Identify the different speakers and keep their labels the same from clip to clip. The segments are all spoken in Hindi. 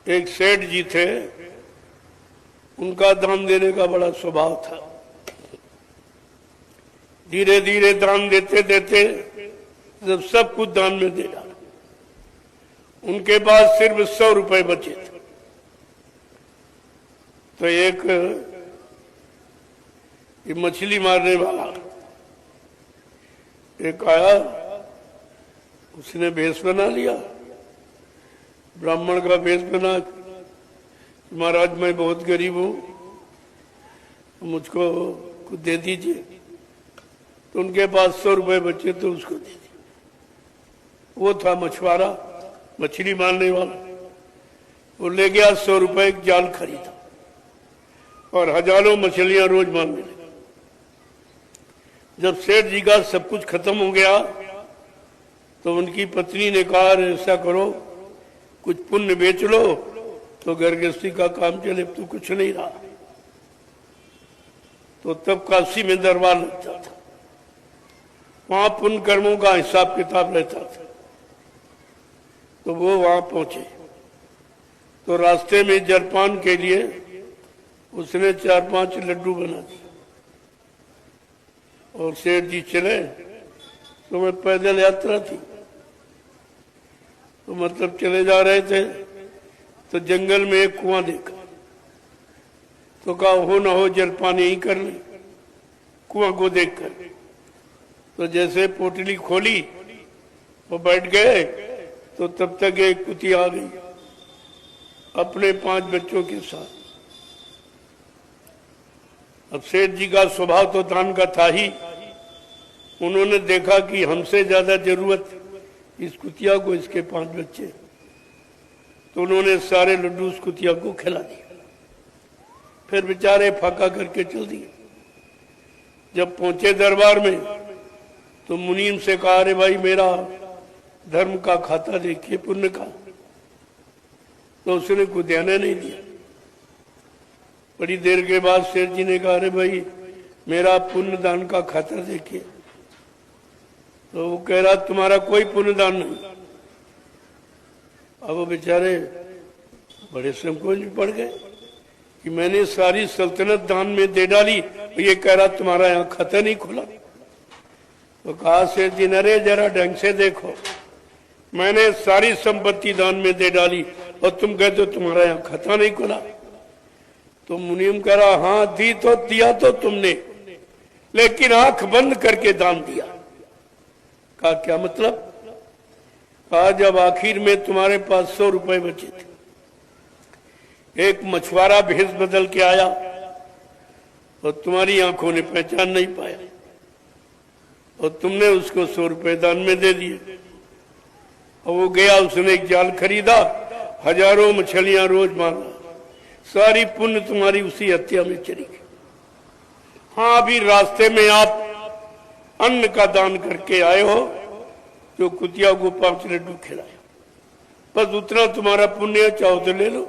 Speaker 1: एक सेठ जी थे, उनका दान देने का बड़ा स्वभाव था। धीरे धीरे दान देते देते जब सब कुछ दान में दे डाला, उनके पास सिर्फ 100 रुपए बचे थे। तो एक ये मछली मारने वाला एक आया, उसने भेष बना लिया, ब्राह्मण का भेष बना, महाराज मैं बहुत गरीब हूं, मुझको कुछ दे दीजिए। तो उनके पास 100 रुपए बचे तो उसको दे दिए। वो था मछुआरा, मछली मारने वाला। वो ले गया 100 रुपए, एक जाल खरीदा और हजारों मछलियां रोज मारने लगे। जब सेठ जी का सब कुछ खत्म हो गया तो उनकी पत्नी ने कहा, ऐसा करो कुछ पुण्य बेच लो तो घर गृहस्थी का काम चले, तो कुछ नहीं रहा। तो तब काशी में दरबार लगता था, वहां पुण्य कर्मों का हिसाब किताब रहता था। तो वो वहां पहुंचे तो रास्ते में जलपान के लिए उसने 4-5 लड्डू बना दिए और सेठ जी चले। तो मैं पैदल यात्रा थी, तो मतलब चले जा रहे थे तो जंगल में एक कुआं देखा। तो कहा हो ना हो जलपान यही कर ले, कुआं को देखकर। तो जैसे पोटली खोली वो बैठ गए तो तब तक एक कुतिया आ गई अपने 5 बच्चों के साथ। अब सेठ जी का स्वभाव तो दान का था ही। उन्होंने देखा कि हमसे ज्यादा जरूरत इस कुतिया को, इसके 5 बच्चे। तो उन्होंने सारे लड्डू उस कुतिया को खिला दिए, फिर बेचारे फाका करके चल दिए। जब पहुंचे दरबार में तो मुनीम से कहा, अरे भाई मेरा धर्म का खाता देखिए, पुण्य का। तो उसने कुछ ध्यान नहीं दिया। बड़ी देर के बाद सेठ जी ने कहा, अरे भाई मेरा पुण्य दान का खाता देखिए। तो वो कह रहा, तुम्हारा कोई पुण्य दान नहीं। अब वो बेचारे बड़े संकोच में पड़ गए कि मैंने सारी सल्तनत दान में दे डाली, ये कह रहा तुम्हारा यहाँ खाता नहीं खुला। तो कहा सेठ जी, अरे जरा ढंग से देखो, मैंने सारी संपत्ति दान में दे डाली और तुम कहते हो तुम्हारा यहाँ खाता नहीं खुला। तो मुनीम कह रहा, हाँ दी तो दिया तो तुमने, लेकिन आंख बंद करके दान दिया। कहा क्या मतलब? कहा जब आखिर में तुम्हारे पास 100 रुपए बचे थे, एक मछुआरा भेष बदल के आया और तुम्हारी आंखों ने पहचान नहीं पाया और तुमने उसको 100 रुपए दान में दे दिए। और वो गया, उसने एक जाल खरीदा, हजारों मछलियां रोज मारा, सारी पुण्य तुम्हारी उसी हत्या में चली गई। हाँ अभी रास्ते में आप अन्न का दान करके आए हो, जो कुतिया को 5 लड्डू खिलाया, बस उतना तुम्हारा पुण्य है, चाहो तो ले लो।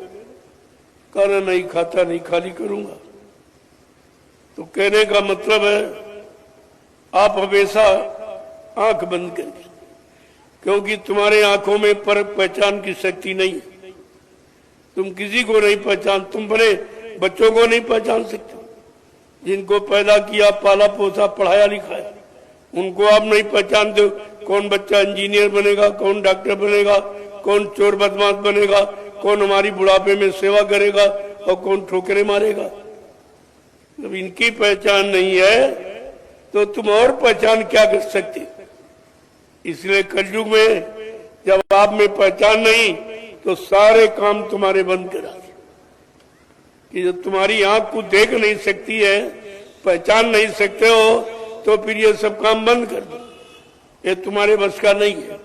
Speaker 1: कहना नहीं खाता नहीं, खाली करूंगा। तो कहने का मतलब है आप हमेशा आंख बंद करके, क्योंकि तुम्हारे आंखों में परख पहचान की शक्ति नहीं है। तुम किसी को नहीं पहचान, तुम बड़े बच्चों को नहीं पहचान सकते जिनको पैदा किया, पाला पोसा, पढ़ाया लिखाया, उनको आप नहीं पहचानते। कौन बच्चा इंजीनियर बनेगा, कौन डॉक्टर बनेगा, कौन चोर बदमाश बनेगा, कौन हमारी बुढ़ापे में सेवा करेगा और कौन ठोकरे मारेगा। जब इनकी पहचान नहीं है तो तुम और पहचान क्या कर सकते। इसलिए कलयुग में जब आप में पहचान नहीं तो सारे काम तुम्हारे बंद करा दे। कि जब तुम्हारी आंख को देख नहीं सकती है, पहचान नहीं सकते हो, तो फिर ये सब काम बंद कर दो। ये तुम्हारे बस का नहीं है।